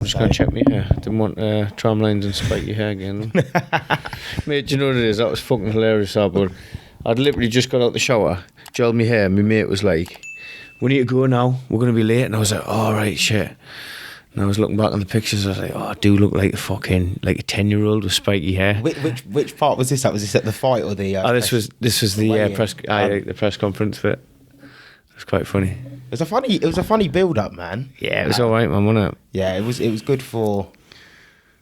just going to check me hair. Didn't want tram lines and spike your hair again. Mate, do you know what it is? That was fucking hilarious, but I'd literally just got out the shower, gelled my hair, and my mate was like, we need to go now, we're going to be late. And I was like, oh, right, shit. And I was looking back on the pictures, I was like, oh, I do look like a 10-year-old with spiky hair. Which part was this at? Was this at the fight or the... this was the press conference bit. It was quite funny. It was a funny build-up, man. Yeah, it was all right, man, wasn't it? Yeah, it was good for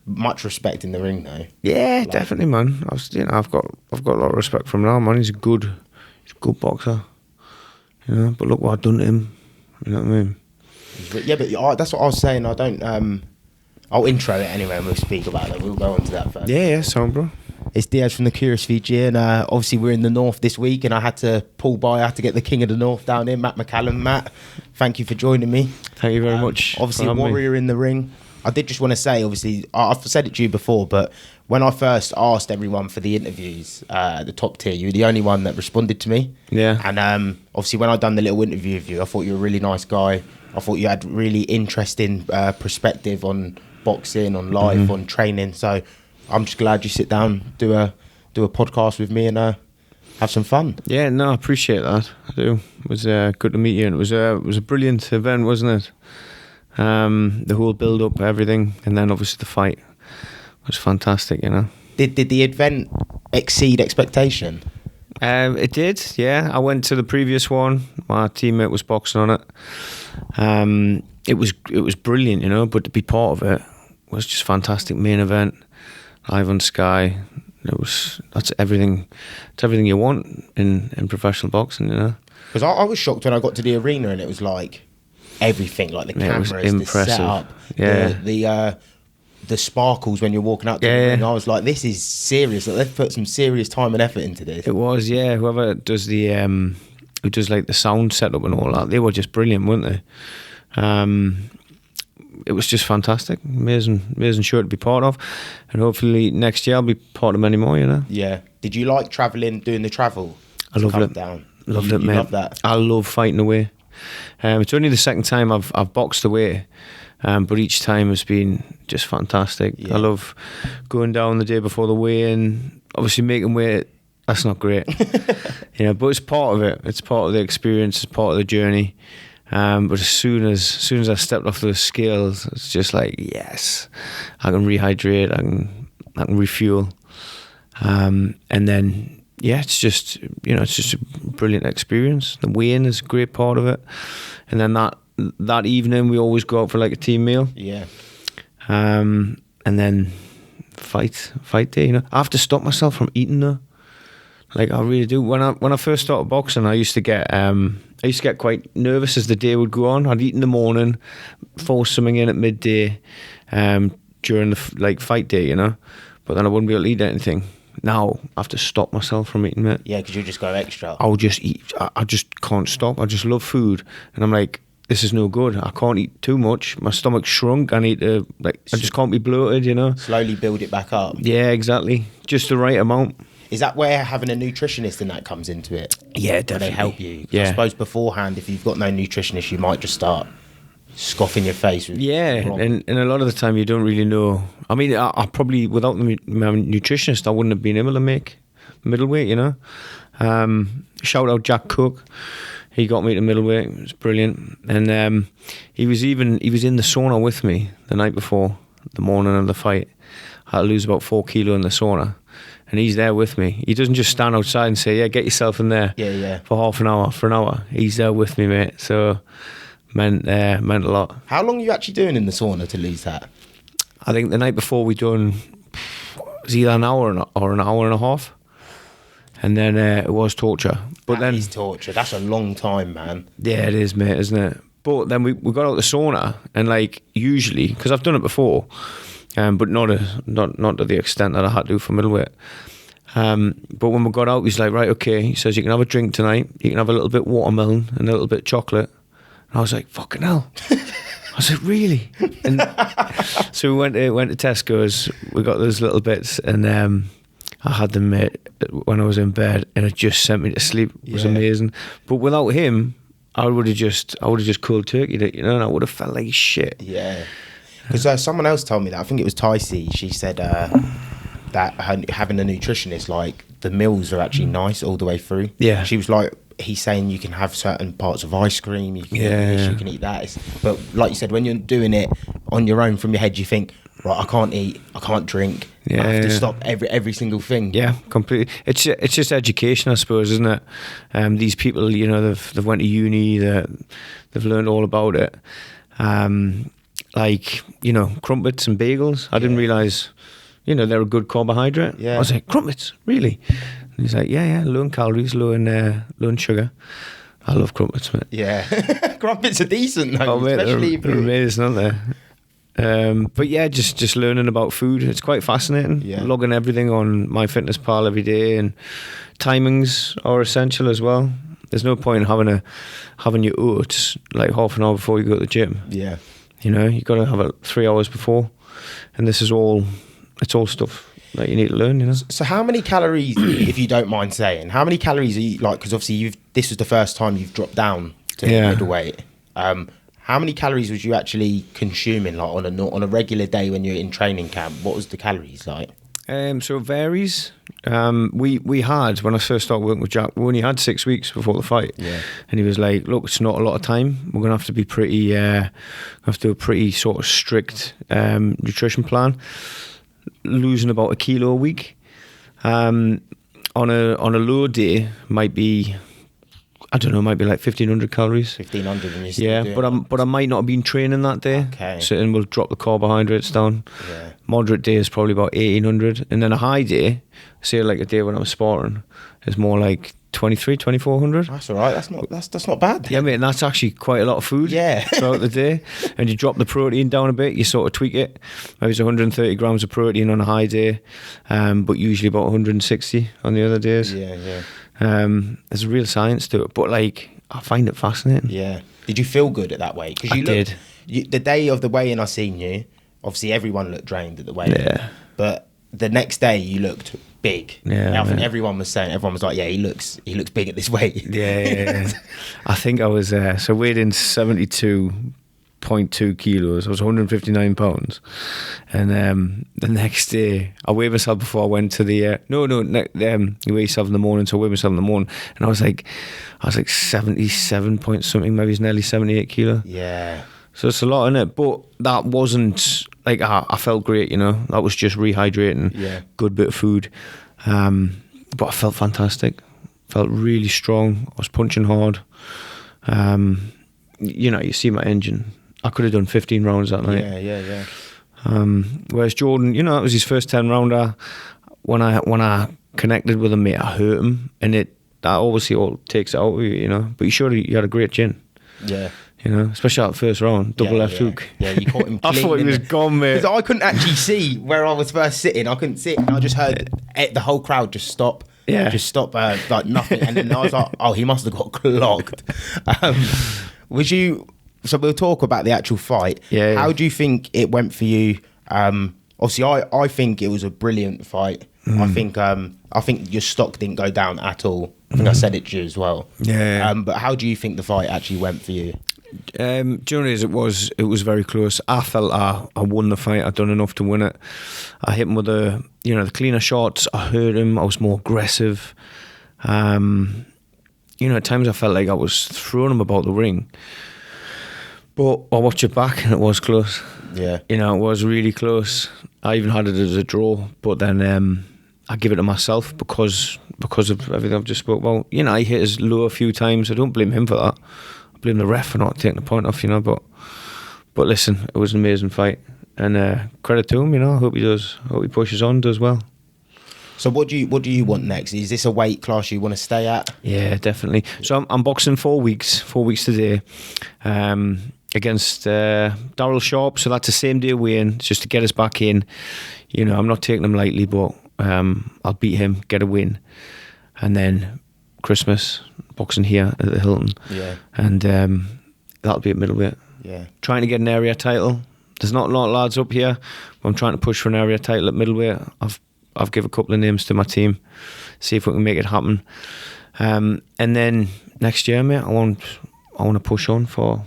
much respect in the ring, though. Yeah, definitely, man. I've got a lot of respect from him now, man. He's a good boxer. But look what I've done to him. You know what I mean? Yeah, but that's what I was saying. I don't. I'll intro it anyway, and we'll speak about it. We'll go on to that first. Yeah, sound, bro. It's Diaz from the Curious VG, and obviously we're in the north this week, and I had to pull by. I had to get the king of the north down here, Matt McCallum. Matt, thank you for joining me. Thank you very much. Obviously, a warrior in the ring. I did just want to say, obviously, I've said it to you before, but when I first asked everyone for the interviews, the top tier, you were the only one that responded to me. Yeah. And obviously, when I'd done the little interview with you, I thought you were a really nice guy. I thought you had really interesting perspective on boxing, on life, on training. So I'm just glad you sit down, do a podcast with me, and have some fun. Yeah, no, I appreciate that. I do. It was good to meet you, and it was a brilliant event, wasn't it? The whole build up, everything, and then obviously the fight was fantastic. Did the event exceed expectation? It did. Yeah, I went to the previous one. My teammate was boxing on it. It was brilliant, but to be part of it was just fantastic. Main event, live on Sky. That's everything. It's everything you want in professional boxing. Because I was shocked when I got to the arena and it was like everything, like the cameras, the setup, the sparkles when you're walking out to the ring. I was like, this is serious. Like, they've put some serious time and effort into this. It was, yeah. Whoever does who does like the sound setup and all that, they were just brilliant, weren't they? It was just fantastic, amazing show to be part of, and hopefully next year I'll be part of many more. Yeah. Did you like travelling, doing the travel? I loved it. Loved it, mate. Love that. I love fighting away. It's only the second time I've boxed away, but each time has been just fantastic. Yeah. I love going down the day before the weigh-in. Obviously, making weight, that's not great, but it's part of it. It's part of the experience. It's part of the journey. But as soon as I stepped off those scales, it's just like, yes, I can rehydrate, I can refuel, and then it's just a brilliant experience. The weigh-in is a great part of it, and then that evening we always go out for like a team meal. Yeah. And then fight day. I have to stop myself from eating though. Like I really do. When I first started boxing, I used to get quite nervous as the day would go on. I'd eat in the morning, force something in at midday, during the fight day, but then I wouldn't be able to eat anything. Now I have to stop myself from eating it. Yeah, because you just go extra. I'll just eat. I just can't stop. I just love food, and I'm like, this is no good. I can't eat too much. My stomach's shrunk. I need to I just can't be bloated. Slowly build it back up. Yeah, exactly. Just the right amount. Is that where having a nutritionist and that comes into it? Yeah, definitely. They help you. Yeah. I suppose beforehand, if you've got no nutritionist, you might just start scoffing your face with and a lot of the time you don't really know. I mean, I probably, without my nutritionist, I wouldn't have been able to make middleweight. Shout out Jack Cook. He got me to middleweight. It was brilliant. And he was in the sauna with me the night before the morning of the fight. I had to lose about 4 kilo in the sauna. And he's there with me. He doesn't just stand outside and say, get yourself in there for half an hour, for an hour. He's there with me, mate. So meant a lot. How long are you actually doing in the sauna to lose that? I think the night before we done, it was either an hour or an hour and a half. And then it was torture. But that is torture. That's a long time, man. Yeah, it is, mate, isn't it? But then we got out the sauna, and usually, because I've done it before, but not to the extent that I had to for middleweight. But when we got out, he's like, right, okay. He says, you can have a drink tonight. You can have a little bit watermelon and a little bit chocolate. And I was like, fucking hell. I was like, really? And so we went to Tesco's. We got those little bits, and I had them when I was in bed, and it just sent me to sleep. It was amazing. But without him, I would have just cold turkeyed it, and I would have felt like shit. Yeah. Because someone else told me that, I think it was Ticey, she said that having a nutritionist, like the meals are actually nice all the way through. Yeah. She was like, he's saying you can have certain parts of ice cream, you can eat this, you can eat that. But like you said, when you're doing it on your own from your head, you think, right, I can't eat, I can't drink, I have to stop every single thing. Yeah, completely. It's just education, I suppose, isn't it? These people, you know, they've went to uni, they've learned all about it. Like, you know, crumpets and bagels. I didn't realise, you know, they're a good carbohydrate. Yeah. I was like, crumpets, really? And he's like, yeah, low in calories, low in sugar. I love crumpets, mate. Yeah. Crumpets are decent, though, especially they're amazing, aren't they? But yeah, just learning about food. It's quite fascinating. Yeah. Logging everything on MyFitnessPal every day, and timings are essential as well. There's no point in having your oats like half an hour before you go to the gym. Yeah. You know, you got to have it 3 hours before, and it's all stuff that you need to learn. You know. So how many calories, if you don't mind saying, how many calories are you, like? Because obviously this was the first time you've dropped down to middleweight. How many calories was you actually consuming, like on a regular day when you're in training camp? What was the calories like? So it varies. We had, when I first started working with Jack, we only had 6 weeks before the fight. Yeah. And he was like, look, it's not a lot of time. We're going to have to be pretty, have to do a pretty sort of strict nutrition plan. Losing about 1 kilo a week. On a low day might be, I don't know, might be like 1,500 calories. 1,500 and but I might not have been training that day. Okay. So then we'll drop the carbohydrates down. Yeah. Moderate day is probably about 1,800. And then a high day, say like a day when I'm sparring, is more like 2,400. That's all right. That's not bad. Yeah, mate, and that's actually quite a lot of food. Yeah. Throughout the day. And you drop the protein down a bit, you sort of tweak it. Maybe it's 130 grams of protein on a high day, but usually about 160 on the other days. Yeah. There's a real science to it, but like, I find it fascinating. Yeah. Did you feel good at that weight? Because I did. The day of the weigh-in I seen you, obviously everyone looked drained at the weigh-in. Yeah. But the next day you looked big. Yeah. I think everyone was like, yeah, he looks big at this weight. Yeah. I think I was so weighed in 72.2 kilos. I was 159 pounds, and the next day I weighed myself before I went to the you weigh yourself in the morning, so I weighed myself in the morning, and I was like 77 point something, maybe it's nearly 78 kilo. Yeah. So it's a lot in it, but that wasn't like I felt great, you know. That was just rehydrating, good bit of food, but I felt fantastic. Felt really strong. I was punching hard. You know, you see my engine. I could have done 15 rounds that night. Yeah. Whereas Jordan, you know, that was his first 10 rounder. When I connected with him, mate, I hurt him, and that obviously all takes it out of you, you know. But you showed he had a great chin. Yeah. You know, especially that first round, double left hook. Yeah, you caught him clean. I thought he was gone, mate. Because I couldn't actually see where I was first sitting. I couldn't see it. And I just heard the whole crowd just stop. Yeah. Just stop, like nothing. And then I was like, oh, he must have got clogged. So we'll talk about the actual fight. Yeah. How do you think it went for you? Obviously, I think it was a brilliant fight. I think your stock didn't go down at all. I think I said it to you as well. Yeah. But how do you think the fight actually went for you? Generally, it was very close. I felt I won the fight. I'd done enough to win it. I hit him with the cleaner shots. I hurt him. I was more aggressive. At times I felt like I was throwing him about the ring. But I watched it back and it was close. Yeah. It was really close. I even had it as a draw, but then I give it to myself because of everything I've just spoke about. You know, he hit his low a few times. I don't blame him for that. I blame the ref for not taking the point off, you know. But listen, it was an amazing fight, and credit to him. You know, I hope he does. I hope he pushes on, does well. So what do you want next? Is this a weight class you want to stay at? Yeah, definitely. So I'm boxing 4 weeks today, against Daryl Sharp. So that's the same day weigh-in, just to get us back in. You know, I'm not taking him lightly, but I'll beat him, get a win, and then Christmas boxing here at the Hilton. Yeah. And that'll be at middleweight. Yeah. Trying to get an area title. There's not a lot of lads up here, but I'm trying to push for an area title at middleweight. I've given a couple of names to my team, see if we can make it happen. And then next year, mate, I want to push on for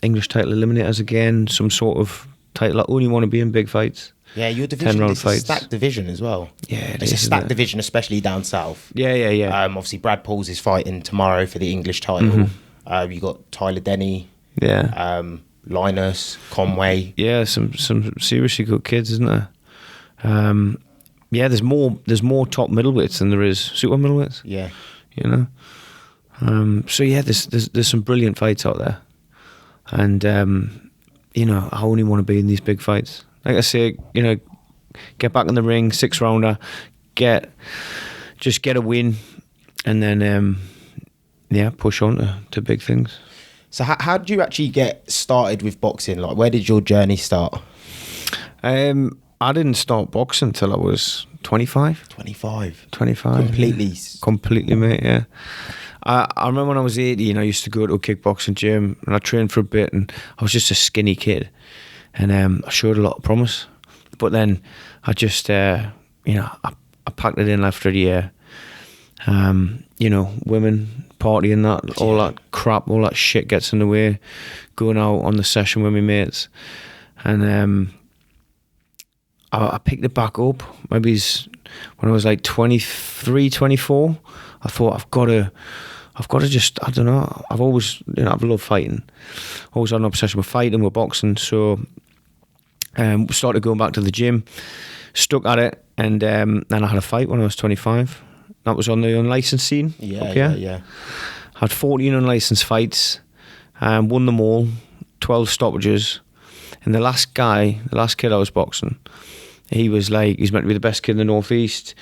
English title eliminators again, some sort of title. I only want to be in big fights. Yeah, your division is a stacked division as well. Yeah, it's a stacked division, especially down south. Yeah. Obviously, Brad Pauls is fighting tomorrow for the English title. You got Tyler Denny. Yeah. Linus, Conway. Yeah, some seriously good kids, isn't there? Yeah, there's more top middleweights than there is super middleweights. Yeah, you know. So yeah, there's some brilliant fights out there, and you know, I only want to be in these big fights. Like I say, you know, get back in the ring, 6-rounder, get a win, and then push on to big things. So how did you actually get started with boxing? Like, where did your journey start? I didn't start boxing till I was 25. 25. Completely, mate, yeah. I remember when I was 18, I used to go to a kickboxing gym, and I trained for a bit, and I was just a skinny kid. And I showed a lot of promise. But then I just, I packed it in after a year. You know, women, partying, all that crap, all that shit gets in the way. Going out on the session with my mates. And I picked it back up. Maybe when I was like 23, 24. I thought I've got to just, I don't know. I've always, I've loved fighting. Always had an obsession with fighting, with boxing. So started going back to the gym, stuck at it, and then I had a fight when I was 25. That was on the unlicensed scene. Yeah. Had 14 unlicensed fights, won them all, 12 stoppages. And the last kid I was boxing, he's meant to be the best kid in the Northeast.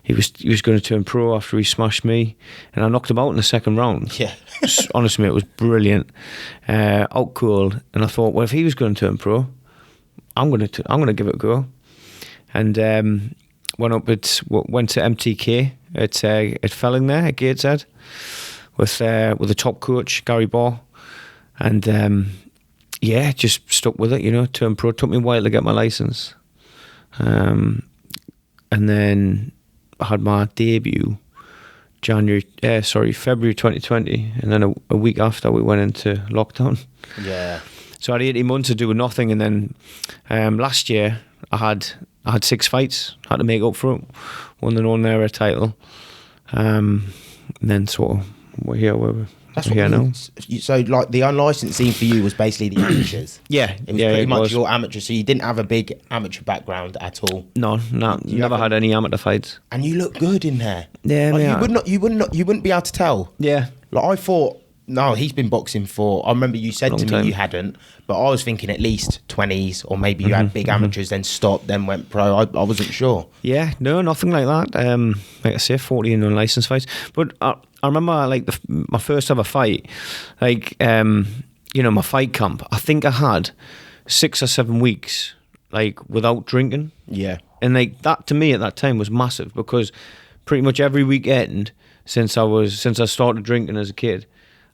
He was going to turn pro after he smashed me, and I knocked him out in the second round. Yeah. Honestly, mate, it was brilliant. Out cold, and I thought, well, if he was going to turn pro, I'm going to give it a go. And went to MTK at Felling there at Gateshead with the top coach Gary Barr, and just stuck with it. Turned pro. Took me a while to get my license, and then I had my debut February 2020, and then a week after we went into lockdown. Yeah. So I had 18 months of doing nothing, and then last year I had 6 fights. Had to make up for it. Won the non-era title, and then sort of we're here. That's what now. So, like, the unlicensed scene for you was basically the amateurs. Yeah, it was pretty much your amateur. So you didn't have a big amateur background at all. No, never had any amateur fights. And you look good in there. Yeah, like, you wouldn't be able to tell. Yeah, like I thought. No, he's been boxing for. I remember you said to me you hadn't, but I was thinking at least 20s, or maybe you had big amateurs, then stopped, then went pro. I wasn't sure. Yeah, no, nothing like that. Like I say, 14 unlicensed fights. But I remember like my first ever fight, like my fight camp. I think I had 6 or 7 weeks like without drinking. Yeah, and like that to me at that time was massive, because pretty much every weekend since I started drinking as a kid,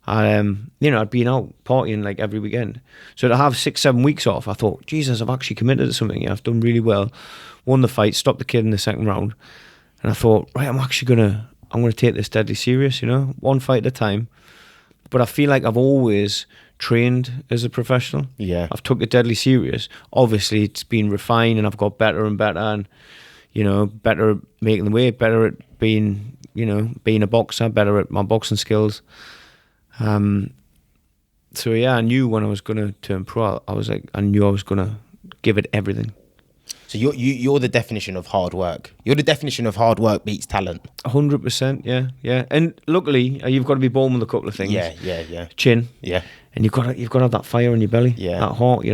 I'd been out partying like every weekend. So to have 6-7 weeks off, I thought, Jesus, I've actually committed to something. I've done really well. Won the fight, stopped the kid in the second round, and I thought, right, I'm gonna take this deadly serious. One fight at a time. But I feel like I've always trained as a professional. Yeah, I've took it deadly serious. Obviously, it's been refined, and I've got better and better, and better at making the weight, better at being a boxer, better at my boxing skills. So yeah, I knew when I was gonna turn pro, I knew I was gonna give it everything. So you're the definition of hard work. You're the definition of hard work beats talent. 100%, yeah. And luckily, you've got to be born with a couple of things. Yeah. Chin. Yeah. And you've got to have that fire in your belly. Yeah. That heart.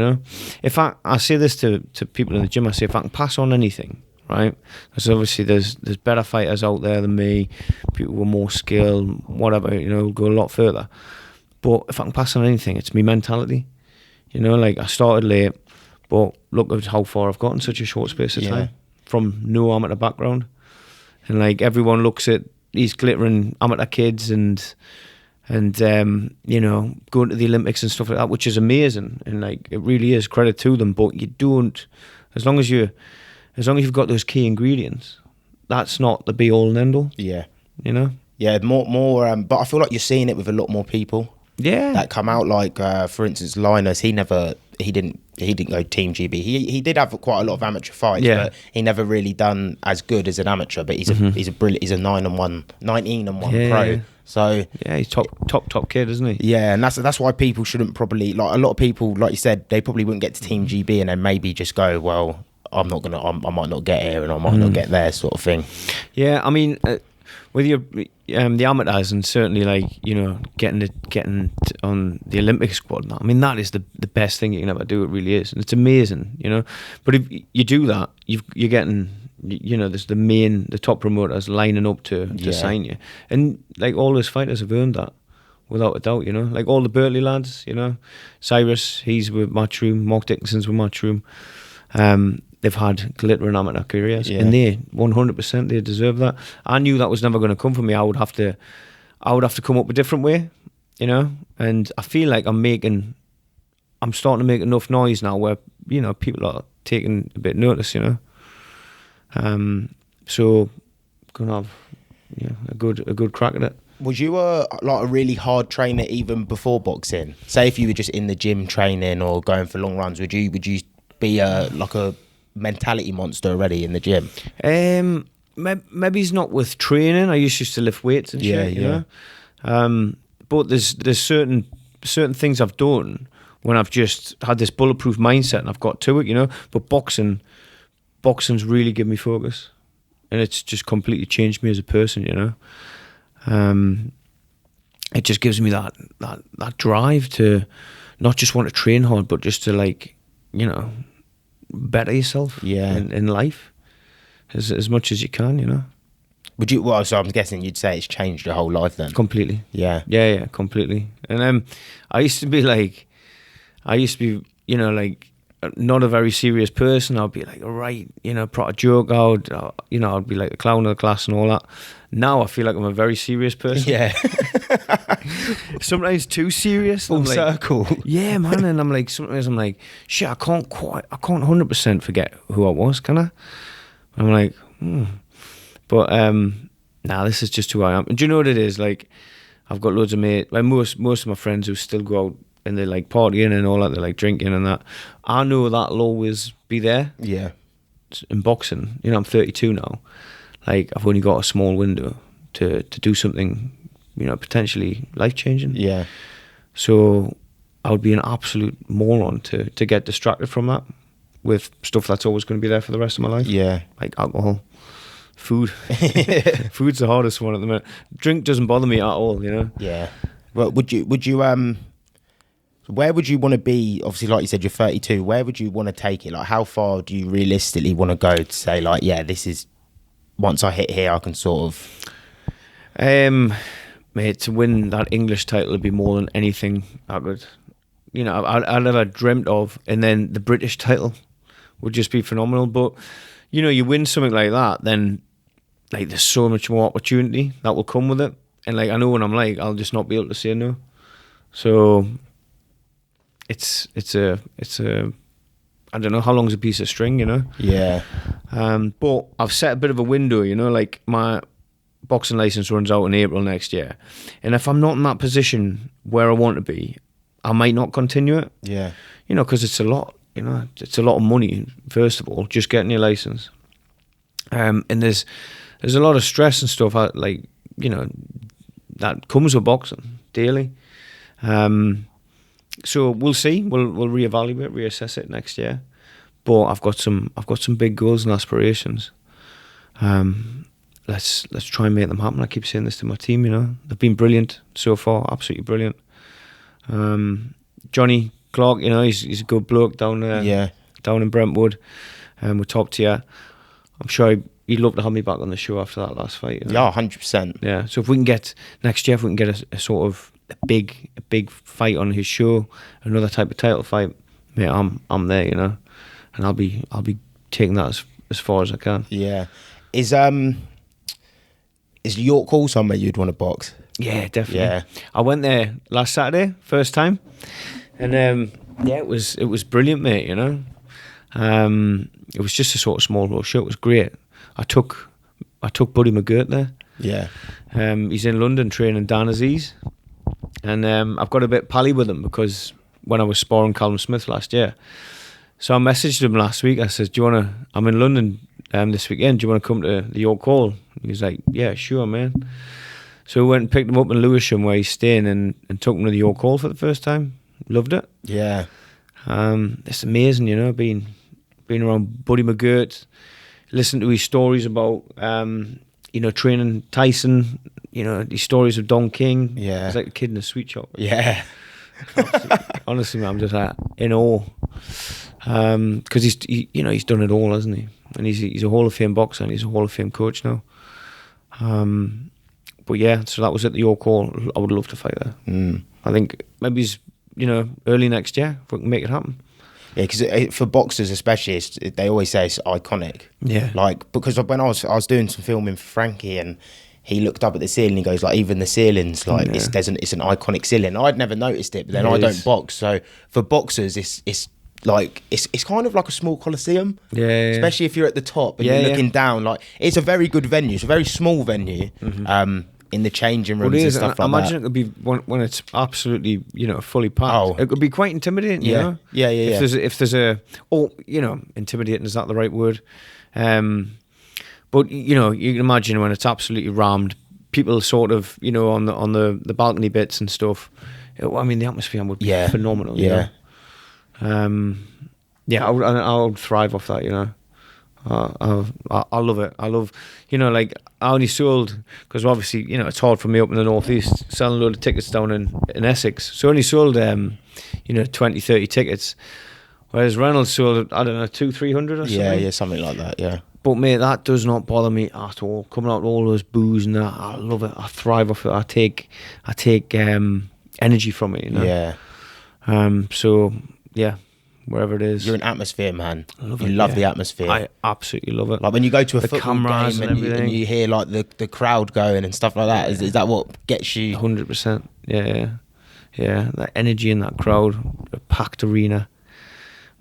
If I say this to people in the gym, I say, if I can pass on anything, right? Because obviously there's better fighters out there than me, people with more skill, whatever, go a lot further. But if I can pass on anything, it's my mentality. Like I started late, but look at how far I've got in such a short space of time, from no amateur background. And like everyone looks at these glittering amateur kids and going to the Olympics and stuff like that, which is amazing, and like it really is, credit to them. But you don't, as long as you've got those key ingredients, that's not the be all and end all. Yeah. Yeah, more. But I feel like you're seeing it with a lot more people. Yeah. That come out, like for instance, Linus. He never he didn't go Team GB. He did have quite a lot of amateur fights, Yeah. but he never really done as good as an amateur. But he's a brilliant. He's a 19-1 Yeah, pro. yeah. So Yeah, he's top kid, isn't he? yeah, and that's why people shouldn't probably, like, a lot of people, like you said, they probably wouldn't get to Team GB and then maybe just go, well, I might not get here and I might not get there, sort of thing. Yeah, I mean, with your the amateurs and certainly, like, you know, getting on the Olympic squad now, I mean, that is the best thing you can ever do. It really is, and it's amazing, you know. But if you do that, you're getting, you know, there's the top promoters lining up to sign you, and like all those fighters have earned that without a doubt, you know. Like all the Berkeley lads, you know, Cyrus, he's with Matchroom, Mark Dickinson's with Matchroom. They've had glittering amateur careers, and they 100% they deserve that. I knew that was never going to come for me. I would have to come up a different way, you know. And I feel like I'm starting to make enough noise now where, you know, people are taking a bit notice, you know. So gonna have a good crack at it. Was you a really hard trainer even before boxing? Say if you were just in the gym training or going for long runs, would you be like a mentality monster already in the gym? Maybe it's not with training. I used to lift weights and shit, you know. But there's certain things I've done when I've just had this bulletproof mindset and I've got to it, you know. But boxing's really given me focus, and it's just completely changed me as a person, you know. It just gives me that drive to not just want to train hard, but just to, like, you know, better yourself in life as much as you can, you know. Would you? Well, so I'm guessing you'd say it's changed your whole life then. Completely. Yeah, completely. And I used to be, you know, like, not a very serious person. I'd be like, all right, you know, put a joke out, you know, I'd be like the clown of the class and all that. Now I feel like I'm a very serious person. Yeah. Sometimes too serious. Full circle. Yeah, man. And sometimes I'm like, shit, I can't 100% forget who I was, can I? I'm like, But this is just who I am. And do you know what it is? Like, I've got loads of mates, like most of my friends who still go out and they're like partying and all that, they're like drinking and that. I know that'll always be there. Yeah. In boxing, you know, I'm 32 now. Like, I've only got a small window to do something, you know, potentially life-changing. Yeah. So I would be an absolute moron to get distracted from that with stuff that's always going to be there for the rest of my life. Yeah. Like alcohol, food. Food's the hardest one at the minute. Drink doesn't bother me at all, you know. Yeah. Well, would you where would you want to be? Obviously, like you said, you're 32. Where would you want to take it? Like, how far do you realistically want to go to say, like, yeah, this is, once I hit here, I can sort of... Mate, to win that English title would be more than anything I could, you know, I'd ever dreamt of. And then the British title would just be phenomenal. But, you know, you win something like that, then, like, there's so much more opportunity that will come with it. And, like, I know when I'm like, I'll just not be able to say no. So... It's a I don't know how long's a piece of string, you know. Yeah. But I've set a bit of a window, you know. Like, my boxing license runs out in April next year, and if I'm not in that position where I want to be, I might not continue it. Yeah. You know, because it's a lot. You know, it's a lot of money. First of all, just getting your license, and there's a lot of stress and stuff. Like, you know, that comes with boxing daily. So we'll see. We'll reevaluate, reassess it next year. But I've got some big goals and aspirations. Let's try and make them happen. I keep saying this to my team. You know, they've been brilliant so far, absolutely brilliant. Johnny Clark, you know, he's a good bloke down there. Yeah. Down in Brentwood, we're top tier. I'm sure he'd love to have me back on the show after that last fight. You know? Yeah, 100%. Yeah. So if we can get next year, if we can get a sort of a big fight on his show, another type of title fight, mate, I'm there, you know, and I'll be taking that as far as I can. Yeah. Is York Hall somewhere you'd want to box? Yeah, definitely. Yeah. I went there last Saturday, first time, and it was brilliant, mate. You know, it was just a sort of small little show. It was great. I took Buddy McGirt there. Yeah. He's in London training Dan Aziz. And I've got a bit pally with him because when I was sparring Callum Smith last year. So I messaged him last week. I said, I'm in London this weekend. Do you want to come to the York Hall? He was like, yeah, sure, man. So we went and picked him up in Lewisham where he's staying and took him to the York Hall for the first time. Loved it. Yeah. It's amazing, being around Buddy McGirt, listen to his stories about, training Tyson, these stories of Don King. Yeah. He's like a kid in a sweet shop. Yeah. Honestly, man, I'm just in awe. Because he's done it all, hasn't he? And he's a Hall of Fame boxer and he's a Hall of Fame coach now. But yeah, so that was at the York Hall. I would love to fight there. I think maybe it's, early next year if we can make it happen. Yeah, because for boxers especially, they always say it's iconic. Yeah. Like, because when I was doing some filming for Frankie and he looked up at the ceiling, he goes, like, even the ceilings, like, it's an iconic ceiling. I'd never noticed it, but then I don't box. So for boxers, it's kind of like a small coliseum. Yeah. Especially if you're at the top and you're looking down. Like, it's a very good venue. It's a very small venue. In the changing rooms and stuff like that. I imagine it could be when it's absolutely, fully packed. It could be quite intimidating, Yeah. If there's intimidating, is that the right word? But you can imagine when it's absolutely rammed, people sort of, on the balcony bits and stuff. The atmosphere would be phenomenal. Yeah. I would thrive off that. I love it. I love, I only sold, because obviously, it's hard for me up in the northeast, selling a load of tickets down in Essex. So I only sold, 20, 30 tickets. Whereas Reynolds sold, I don't know, 200-300 or something. Yeah, something like that, yeah. But mate, that does not bother me at all. Coming out with all those boos and that, I love it. I thrive off it. I take energy from it, Yeah. So, yeah. Wherever it is, you're an atmosphere man. I love you it, love the atmosphere. I absolutely love it. Like when you go to a football cameras game and you hear like the crowd going and stuff like that. Is that what gets you? 100%. Yeah. That energy in that crowd, a packed arena,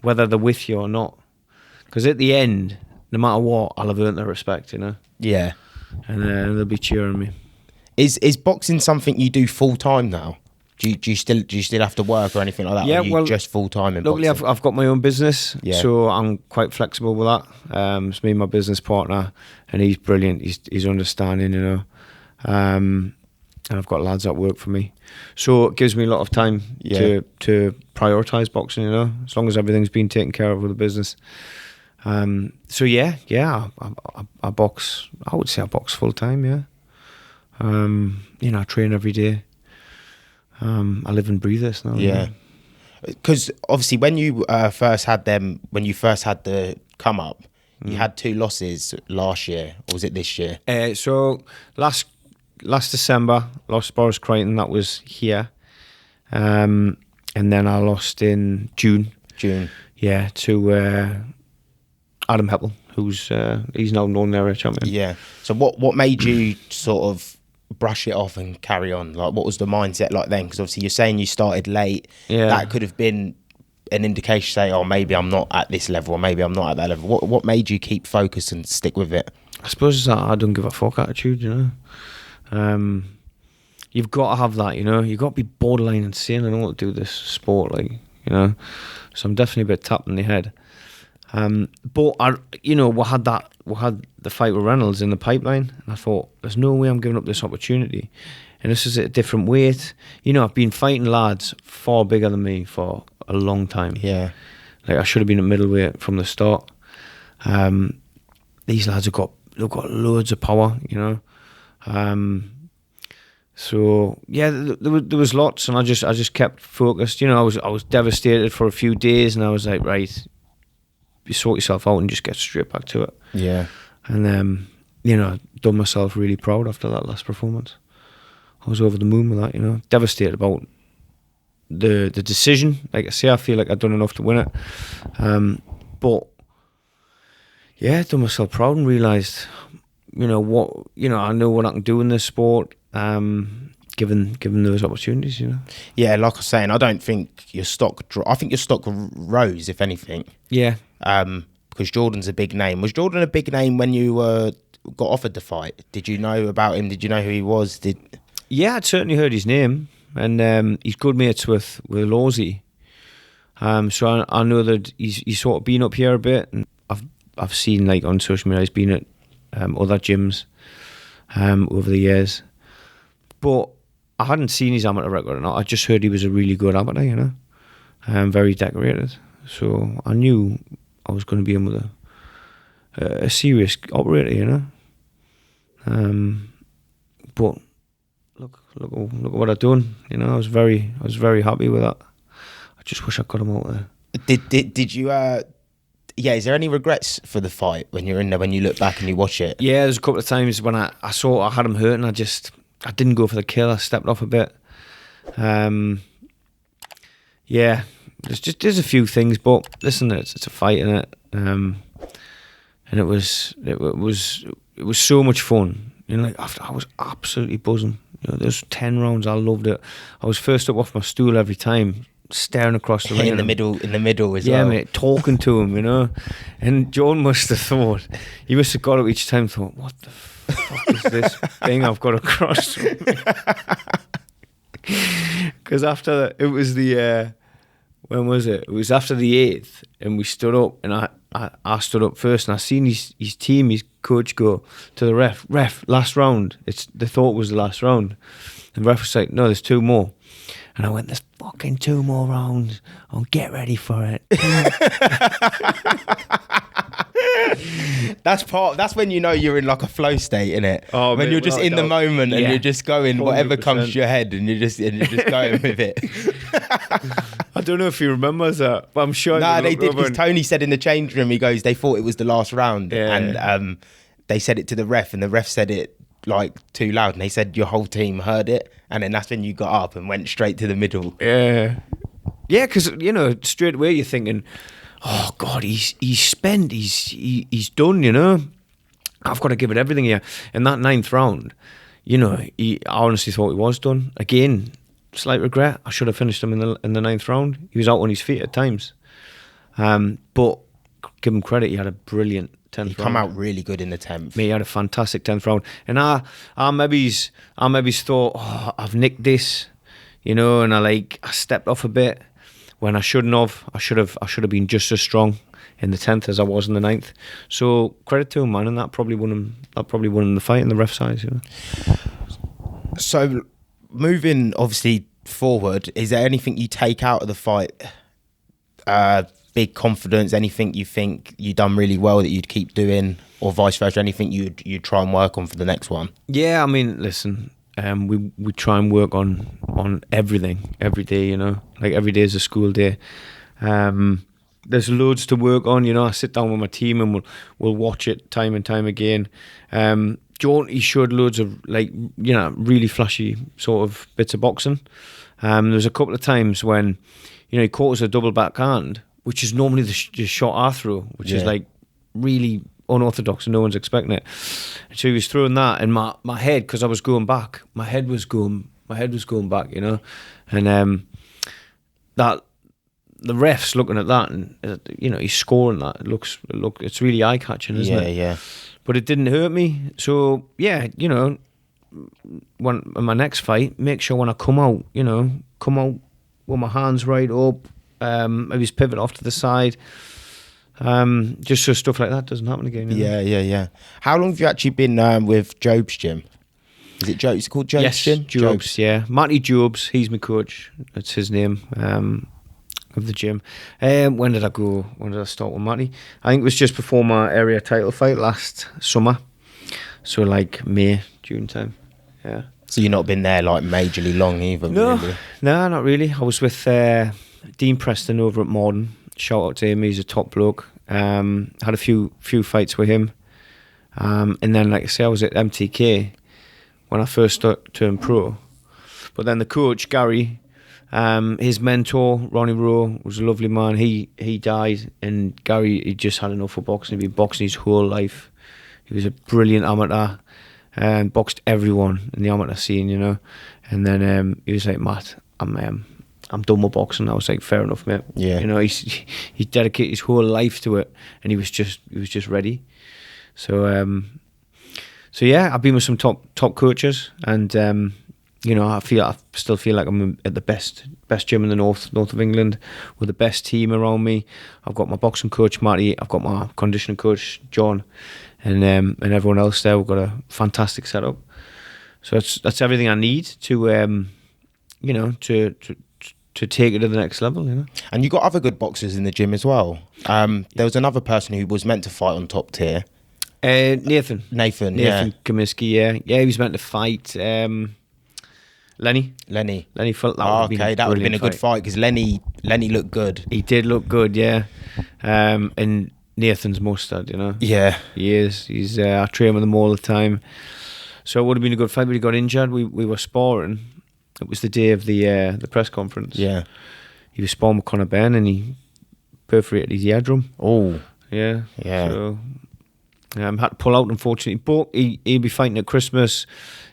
whether they're with you or not. Because at the end, no matter what, I'll have earned their respect. Yeah. And they'll be cheering me. Is boxing something you do full time now? Do you still have to work or anything like that? Yeah, or are you just full time in luckily boxing? I've got my own business, Yeah. so I'm quite flexible with that. It's me and my business partner, and he's brilliant. He's understanding, and I've got lads that work for me, so it gives me a lot of time to prioritise boxing. As long as everything's been taken care of with the business. So I box. I would say I box full time. Yeah. I train every day. I live and breathe this now. Yeah, because obviously when you first had the come up, you had 2 losses last year, or was it this year? So last December, lost Boris Crichton. That was here, and then I lost in June. Yeah, to Adam Heppel, who's he's now Northern Area champion. Yeah. So what made you sort of brush it off and carry on? Like, what was the mindset like then? Because obviously you're saying you started late. Yeah. That could have been an indication, say, oh, maybe I'm not at this level, or maybe I'm not at that level. What made you keep focused and stick with it? I suppose it's that I don't give a fuck attitude, You've got to have that, You've got to be borderline insane. I don't want to do this sport, So I'm definitely a bit tapped in the head. But we had the fight with Reynolds in the pipeline, and I thought, there's no way I'm giving up this opportunity. And this is at a different weight. I've been fighting lads far bigger than me for a long time. Yeah. Like, I should have been at middleweight from the start. These lads have got loads of power, So yeah, there was lots, and I just kept focused. I was devastated for a few days, and I was like, right, you sort yourself out and just get straight back to it. Yeah. And done myself really proud after that last performance. I was over the moon with that. Devastated about the decision. Like I say, I feel like I'd done enough to win it. But yeah, done myself proud and realised, I know what I can do in this sport. Given those opportunities, Yeah, like I was saying, I don't think your stock. I think your stock rose, if anything. Yeah. Because Jordan's a big name. Was Jordan a big name when you got offered the fight? Did you know about him? Did you know who he was? Yeah, I'd certainly heard his name, and he's good mates with Lawsy. So I know that he's sort of been up here a bit, and I've seen like on social media he's been at other gyms over the years, but I hadn't seen his amateur record or not. I just heard he was a really good amateur, you know, very decorated. So I knew I was going to be in with a serious operator, you know. But look at what I've done. You know, I was very happy with that. I just wish I got him out there. Did you? Is there any regrets for the fight when you're in there, when you look back and you watch it? Yeah, there's a couple of times when I saw I had him hurt and I didn't go for the kill. I stepped off a bit. Yeah, there's a few things, but listen, it's a fight, in it, and it was so much fun. You know, like after I was absolutely buzzing. You know, there's 10 rounds. I loved it. I was first up off my stool every time, staring across the ring. In the middle as well. Yeah, mate, talking to him, you know. And John must have got up each time and thought, what the fuck is this thing I've got to cross? Because after it was when was it? It was after the 8th, and we stood up, and I stood up first, and I seen his team, his coach, go to the ref, last round. They thought it was the last round. And the ref was like, no, there's 2 more. And I went, there's fucking 2 more rounds. I'll get ready for it. That's when you know you're in like a flow state, innit? Oh, when mate, you're just in the moment, and you're just going 100%. Whatever comes to your head, and you're just going with it. I don't know if he remembers that, but I'm sure. Nah, they did, because Tony said in the change room, he goes, they thought it was the last round, and they said it to the ref, and the ref said it like too loud, and they said your whole team heard it, and then that's when you got up and went straight to the middle. Yeah, because you know, straight away you're thinking, oh God, he's spent, he's done, you know. I've got to give it everything here. In that 9th round, you know, I honestly thought he was done. Again, slight regret. I should have finished him in the 9th round. He was out on his feet at times, but give him credit. He had a brilliant 10th round. He come out really good in the 10th. Mate, he had a fantastic 10th round, and I maybe thought, oh, I've nicked this, you know, and I stepped off a bit when I shouldn't have. I should have been just as strong in the 10th as I was in the 9th. So credit to him, man, and that probably won him the fight in the ref size, you know. So moving obviously forward, is there anything you take out of the fight? Big confidence, anything you think you done really well that you'd keep doing, or vice versa, anything you'd try and work on for the next one? Yeah, I mean, listen, we try and work on everything every day, you know, like every day is a school day. There's loads to work on, you know. I sit down with my team and we'll watch it time and time again. Jordan, he showed loads of, like, you know, really flashy sort of bits of boxing. There was a couple of times when, you know, he caught us a double backhand, which is normally the shot I throw, which is like really unorthodox and no one's expecting it. And so he was throwing that, and my head, because I was going back, my head was going back, you know. And that the ref's looking at that, and you know, he's scoring that. It's really eye catching, isn't it? Yeah. But it didn't hurt me. So yeah, you know, when in my next fight, make sure when I come out with my hands right up. Maybe just pivot off to the side, just so stuff like that doesn't happen again. You know? Yeah. How long have you actually been with Job's gym? Is it Job? Is it called Job's gym? Job's, yeah. Matty Jobs, he's my coach. That's his name of the gym. When did I go? When did I start with Matty? I think it was just before my area title fight last summer. So like May, June time. Yeah. So you've not been there like majorly long either? No, really? No, not really. I was with Dean Preston over at Morden. Shout out to him, he's a top bloke. Had a few fights with him, and then, like I say, I was at MTK when I first turned pro. But then the coach Gary, his mentor Ronnie Rowe, was a lovely man. He died, and Gary, he just had enough of boxing. He'd been boxing his whole life. He was a brilliant amateur and boxed everyone in the amateur scene, you know. And then he was like, Matt, I'm done with boxing. I was like, fair enough, mate. Yeah. You know, he dedicated his whole life to it, and he was just ready. So yeah, I've been with some top coaches, and I still feel like I'm at the best gym in the north of England with the best team around me. I've got my boxing coach Matty, I've got my conditioning coach John, and everyone else there. We've got a fantastic setup. So that's everything I need to to take it to the next level, And you got other good boxers in the gym as well. There was another person who was meant to fight on top tier. Nathan Kaminsky, yeah, he was meant to fight Lenny felt that that would have been a good fight because Lenny looked good. He did look good, yeah. And Nathan's mustard, Yeah, he is. He's I train with him all the time, so it would have been a good fight. But he got injured. We were sparring. It was the day of the press conference. Yeah, he was sparring with Conor Benn and he perforated his eardrum. Oh, yeah. So had to pull out, unfortunately. But he'll be fighting at Christmas,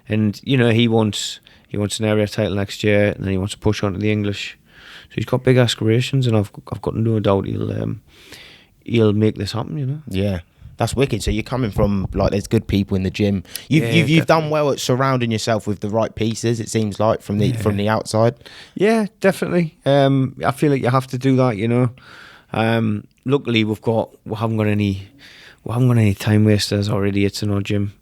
and he wants an area title next year, and then he wants to push on to the English. So he's got big aspirations, and I've got no doubt he'll make this happen. Yeah, that's wicked. So you're coming from there's good people in the gym. You've done well at surrounding yourself with the right pieces. It seems like from the outside. Yeah, definitely. I feel like you have to do that. Luckily, we haven't got any time wasters or idiots in our gym.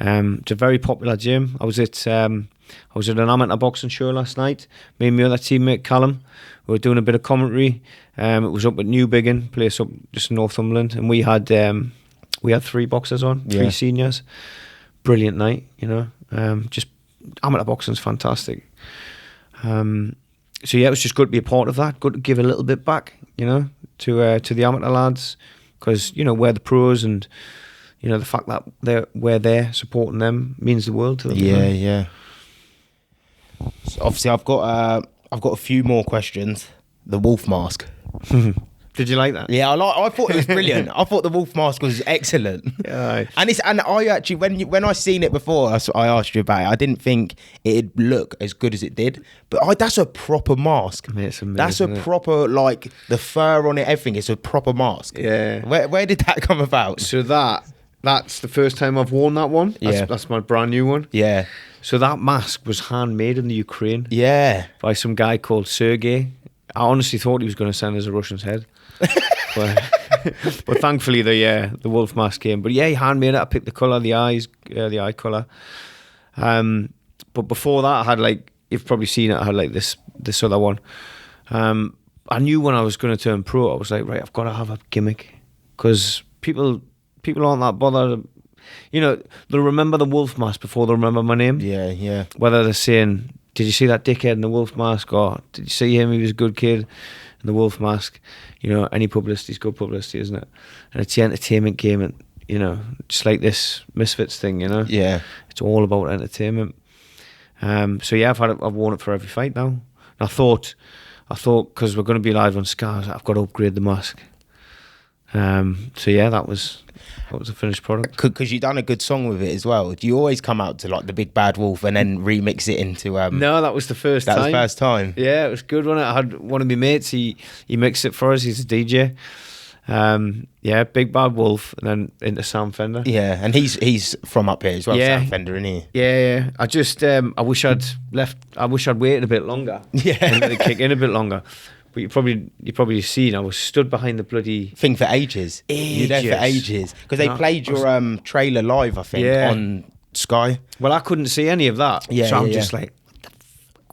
It's a very popular gym. I was at an amateur boxing show last night. Me and my other teammate McCallum, we were doing a bit of commentary. It was up at Newbiggin, place up just in Northumberland, and we had 3 boxers on, 3 seniors. Brilliant night, just amateur boxing's fantastic. So yeah, it was just good to be a part of that. Good to give a little bit back, to the amateur lads, because we're the pros, and the fact that we're there supporting them means the world to them. Yeah. So obviously, I've got a few more questions. The wolf mask. Did you like that? Yeah, I thought it was brilliant. I thought the wolf mask was excellent. Yeah. And I actually when I seen it before, I asked you about it. I didn't think it'd look as good as it did, but that's a proper mask. I mean, it's amazing, that's a proper the fur on it, everything. It's a proper mask. Yeah. Where did that come about? So that's the first time I've worn that one. That's my brand new one. Yeah. So that mask was handmade in the Ukraine. Yeah. By some guy called Sergey. I honestly thought he was going to send us a Russian's head. but thankfully the wolf mask came. But yeah, he handmade it. I picked the colour, the eye colour. But before that, I had you've probably seen it, I had this other one. I knew when I was going to turn pro, I was like, right, I've got to have a gimmick. Because people aren't that bothered. They'll remember the wolf mask before they'll remember my name. Yeah. Whether they're saying, did you see that dickhead in the wolf mask? Or did you see him? He was a good kid in the wolf mask. Any publicity is good publicity, isn't it? And it's the entertainment game, and just like this Misfits thing, Yeah. It's all about entertainment. So yeah, I've worn it for every fight now. And I thought because we're going to be live on Sky, I've got to upgrade the mask. So yeah, that was a finished product. Because you've done a good song with it as well. Do you always come out to the Big Bad Wolf and then remix it into? No, that was the first time. That was the first time. Yeah, it was good. I had one of my mates. He mixed it for us. He's a DJ. Yeah, Big Bad Wolf, and then into Sam Fender. Yeah, and he's from up here as well. Yeah. Sam Fender, isn't he? Yeah. I just I wish I'd waited a bit longer. Yeah, and let it kick in a bit longer. But you probably seen I was stood behind the bloody thing for ages. You're there for ages because they played your trailer live, I think, on Sky. Well, I couldn't see any of that, so I'm just like,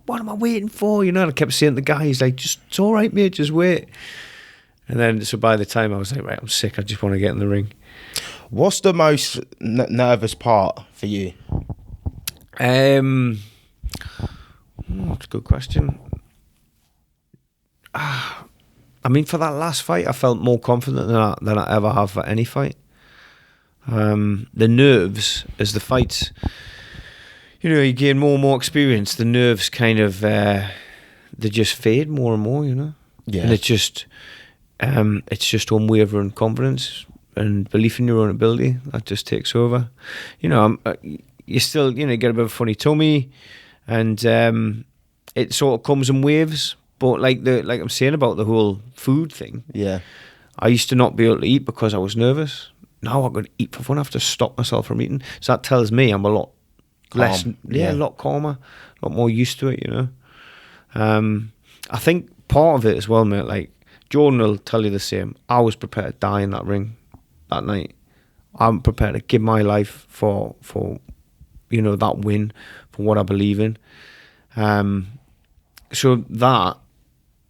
what am I waiting for? And I kept saying to the guy, he's like, it's all right, mate, just wait. And then, so by the time I was like, right, I'm sick, I just want to get in the ring. What's the most nervous part for you? That's a good question. I mean, for that last fight, I felt more confident than I ever have for any fight. The nerves, as the fights, you gain more and more experience, the nerves kind of, they just fade more and more, Yeah. And it's just unwavering confidence and belief in your own ability that just takes over. You still, get a bit of a funny tummy, and it sort of comes in waves. But like I'm saying about the whole food thing, yeah, I used to not be able to eat because I was nervous. Now I've got to eat for fun. I have to stop myself from eating. So that tells me I'm a lot less, a lot calmer, a lot more used to it, you know. I think part of it as well, mate, like Jordan will tell you the same. I was prepared to die in that ring that night. I'm prepared to give my life for you know, that win, for what I believe in. So that,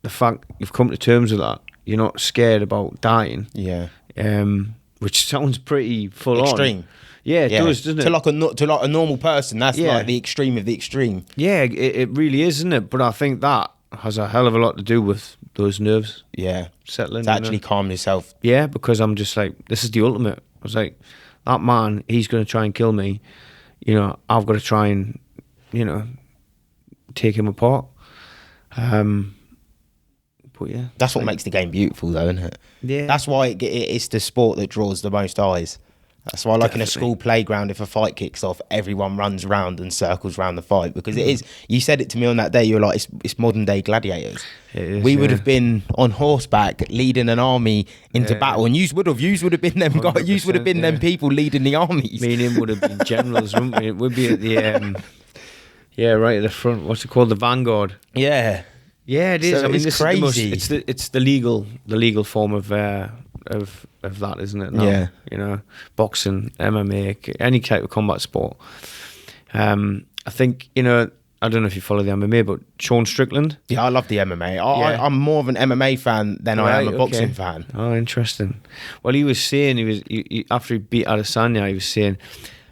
the fact you've come to terms with that, you're not scared about dying. Yeah. Which sounds pretty full Extreme. on. Yeah, it does, doesn't it? To like a normal person, that's like the extreme of the extreme. Yeah, it really is, isn't it? But I think that has a hell of a lot to do with those nerves. Yeah. Settling. To actually calm yourself. Yeah, because I'm just like, this is the ultimate. I was like, that man, he's going to try and kill me. You know, I've got to try and, you know, take him apart. But yeah. That's what makes the game beautiful, though, isn't it? Yeah. That's why it's the sport that draws the most eyes. That's why, like, in a school playground, if a fight kicks off, everyone runs around and circles around the fight, because it is. You said it to me on that day. You were like, "It's modern day gladiators." We would have been on horseback leading an army into battle, and you would have been them guys. You would have been them people leading the armies. Me and him would have been generals, wouldn't we? It would be at the right at the front. What's it called? The vanguard. Yeah, yeah, it is. So I mean, it's crazy. It's the legal form of that, isn't it? Now, yeah, you know, boxing, MMA, any type of combat sport. I think, you know, I don't know if you follow the MMA, but Sean Strickland. Yeah, I love the MMA. I'm more of an MMA fan than I am a boxing fan. Oh, interesting. Well, he was saying he after he beat Adesanya, he was saying,